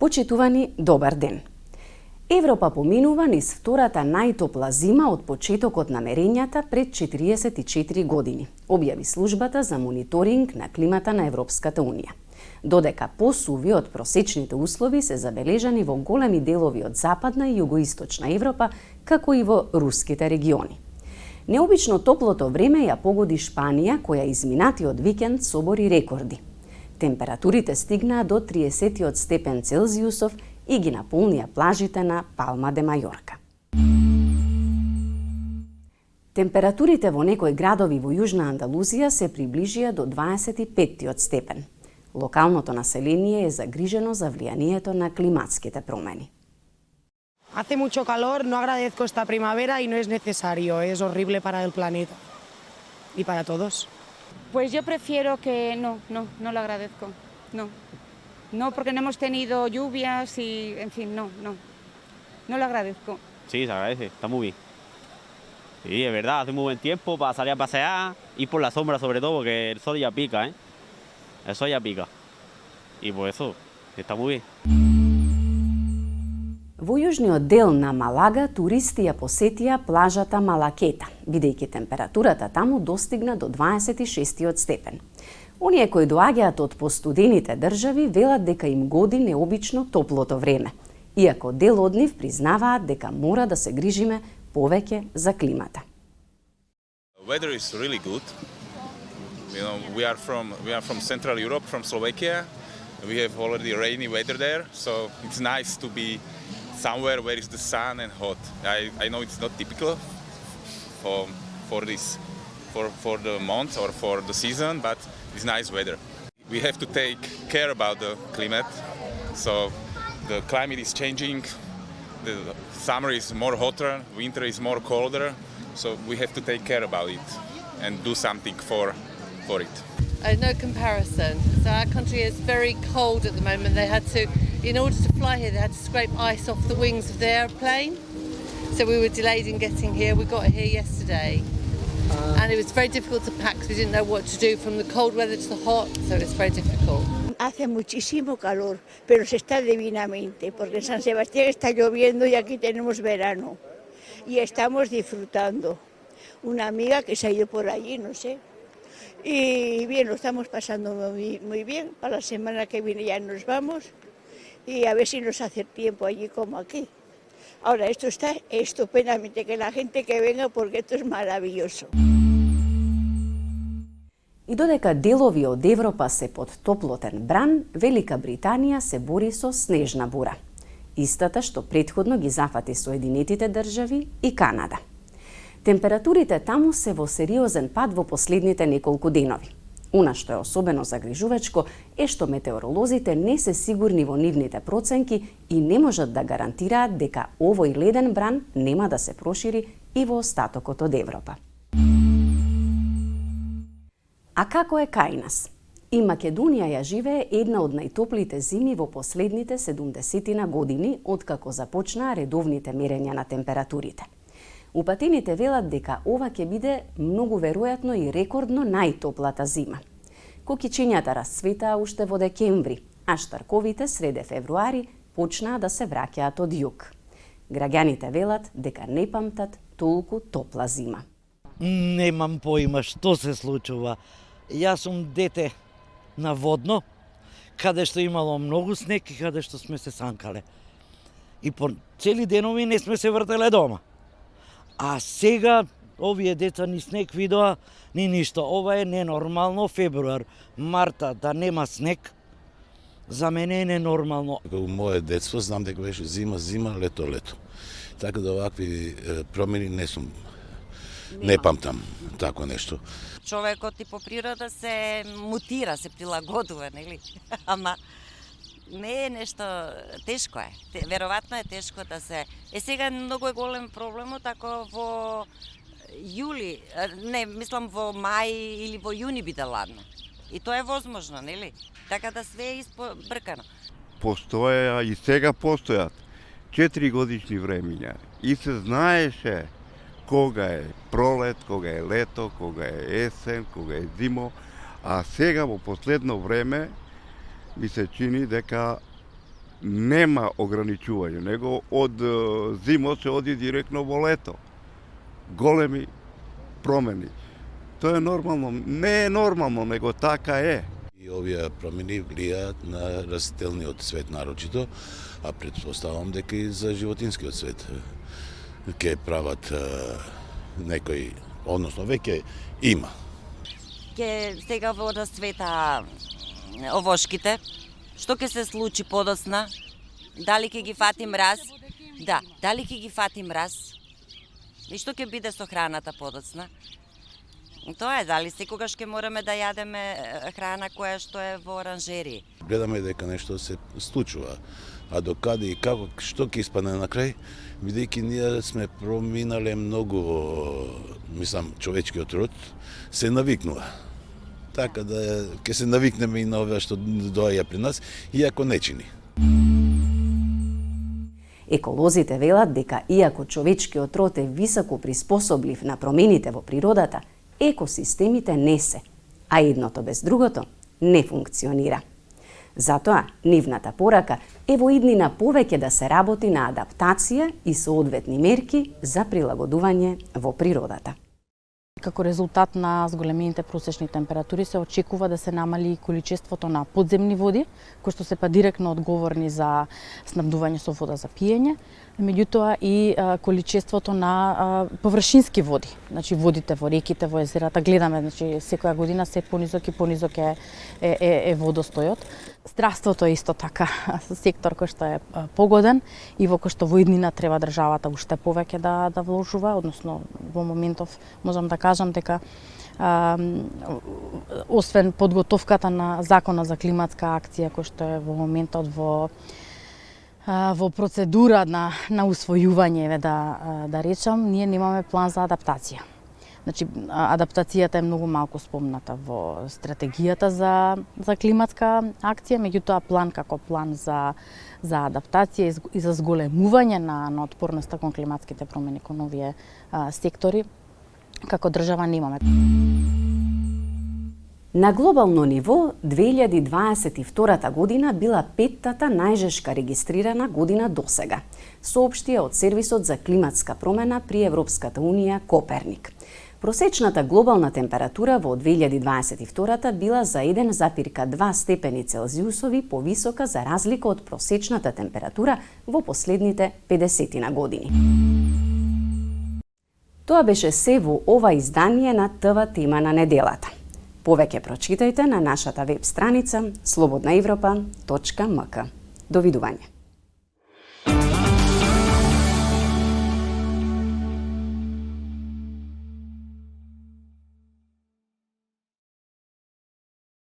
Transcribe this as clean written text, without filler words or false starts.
Почитувани, добар ден! Европа поминува низ втората најтопла зима од почетокот на мерењата пред 44 години, објави службата за мониторинг на климата на Европската Унија. Додека посуви од просечните услови се забележани во големи делови од Западна и Југоисточна Европа, како и во руските региони. Необично топлото време ја погоди Шпанија, која изминатиот викенд собори рекорди. Температурите стигнаа до 30 степен Целзиусов и ги наполнија плажите на Палма де Мајорка. Температурите во некои градови во Јужна Андалузија се приближија до 25 степен. Локалното население е загрижено за влијанието на климатските промени. Hace mucho calor, no agradezco esta primavera y no es necesario, es horrible para el planeta y para todos. Pues yo prefiero que no lo agradezco, no porque no hemos tenido lluvias y, en fin, no lo agradezco. Sí, se agradece, está muy bien. Sí, es verdad, hace muy buen tiempo para salir a pasear, ir por la sombra sobre todo, porque el sol ya pica, el sol ya pica. Y por eso, está muy bien. Во јужниот дел на Малага туристи ја посетија плажата Малакета, бидејќи температурата таму достигна до 26 степен. Оние кои доаѓаат од постудените држави велат дека им годи необично топлото време, иако дел од нив признаваат дека мора да се грижиме повеќе за климата. Weather is really good. You know, we are from Central Europe, from Slovakia. We have already rainy weather there, so it's nice to be somewhere where is the sun and hot. I know it's not typical for the month or for the season, but it's nice weather. We have to take care about the climate. So the climate is changing. The summer is more hotter, winter is more colder. So we have to take care about it and do something for it. No comparison. So our country is very cold at the moment. They had to, in order to fly here, they had to scrape ice off the wings of the airplane. So we were delayed in getting here. We got here yesterday. And it was very difficult to pack because we didn't know what to do from the cold weather to the hot. So it's very difficult. Hace muchísimo calor, pero se está divinamente, porque en San Sebastián está lloviendo y aquí tenemos verano. Y estamos disfrutando. Una amiga que se ha ido por allí, no sé. Y bien, lo estamos pasando muy bien. Para la semana que viene ya nos vamos y a ver si nos hace tiempo allí como aquí. Ahora, esto está estupendamente, que la gente que venga porque esto es maravilloso. И додека делови од Европа се под топлотен бран, Велика Британија се бори со снежна бура. Истата што претходно ги зафати Соединетите држави и Канада. Температурите таму се во сериозен пад во последните неколку денови. Она што е особено загрижувачко е што метеоролозите не се сигурни во нивните проценки и не можат да гарантираат дека овој леден бран нема да се прошири и во остатокот од Европа. А како е кај нас? И Македонија ја живее една од најтоплите зими во последните 70 години, откако започнаа редовните мерења на температурите. Упатените велат дека ова ќе биде многу веројатно и рекордно најтоплата зима. Кокичињата расцветаа уште во декември, а штарковите среде февруари почнаа да се враќаат од југ. Граѓаните велат дека не памтат толку топла зима. Немам поима што се случува. Јас сум дете на водно, каде што имало многу снег и каде што сме се санкале. И по цели денови не сме се вртеле дома. А сега овие деца ни снег видоа, ни ништо. Ова е ненормално. Февруар, марта да нема снег, за мене е ненормално. У моје детство знам дека беше зима, лето. Така да овакви промени не памтам тако нешто. Човекот и по природа се мутира, се прилагодува, нели? Ама не е нешто тешко е. Веројатно е тешко да се. Сега многу е голем проблемот ако во јули, не, мислам во мај или во јуни биде ладно. И тоа е возможно, нели? Така да све е избркано. Постоја и сега постојат 4 годишни времиња и се знаеше кога е пролет, кога е лето, кога е есен, кога е зимо, а сега во последно време ми се чини дека нема ограничување, него од зимот се оди директно во лето. Големи промени. Тоа е нормално. Не е нормално, него така е. И овие промени влијаат на растителниот свет нарочито, а претпоставам дека и за животинскиот свет ќе прават некои, односно веќе има. Ке сега во расцвета овошките, што ќе се случи подоцна? Дали ќе ги фати мраз? Да, дали ќе ги фати мраз? И што ќе биде со храната подоцна? Тоа е, дали секогаш ќе мораме да јадеме храна која што е во оранжерии. Гледаме дека нешто се случува, а докаде и како, што ќе испадне на крај, бидејќи ние сме проминале многу, мислам, човечкиот род се навикнува. Така да ќе се навикнеме и на ова што доаѓа при нас, иако не чини. Еколозите велат дека иако човечкиот род е високо приспособлив на промените во природата, екосистемите не се, а едното без другото не функционира. Затоа, нивната порака е во иднина повеќе да се работи на адаптација и соодветни мерки за прилагодување во природата. Како резултат на зголемените просечни температури се очекува да се намали количеството на подземни води, кои што се па директно одговорни за снабдување со вода за пиење, меѓутоа и количеството на површински води. Значи водите во реките, во езерата, гледаме, значи секоја година се понизок и понизок е водостојот. Здравството е исто така сектор кој што е погоден и во кој што во иднина треба државата уште повеќе да вложува, односно во моментов можам да кажам дека освен подготовката на закона за климатска акција кој што е во моментот во процедура на усвојување, да речам, ние немаме план за адаптација. Значи, адаптацијата е многу малку спомната во стратегијата за климатска акција, меѓутоа план како план за адаптација и за зголемување на отпорноста кон климатските промени кон овие сектори, како држава немаме. На глобално ниво, 2022 година била петтата најжешка регистрирана година досега, соопштија од Сервисот за климатска промена при Европската Унија Коперник. Просечната глобална температура во 2022 била за 1,2 степени Целзиусови повисока за разлика од просечната температура во последните 50 години. Тоа беше се во ова издание на ТВ Тема на неделата. Повеќе прочитајте на нашата веб страница slobodnaevropa.mk. Довидување.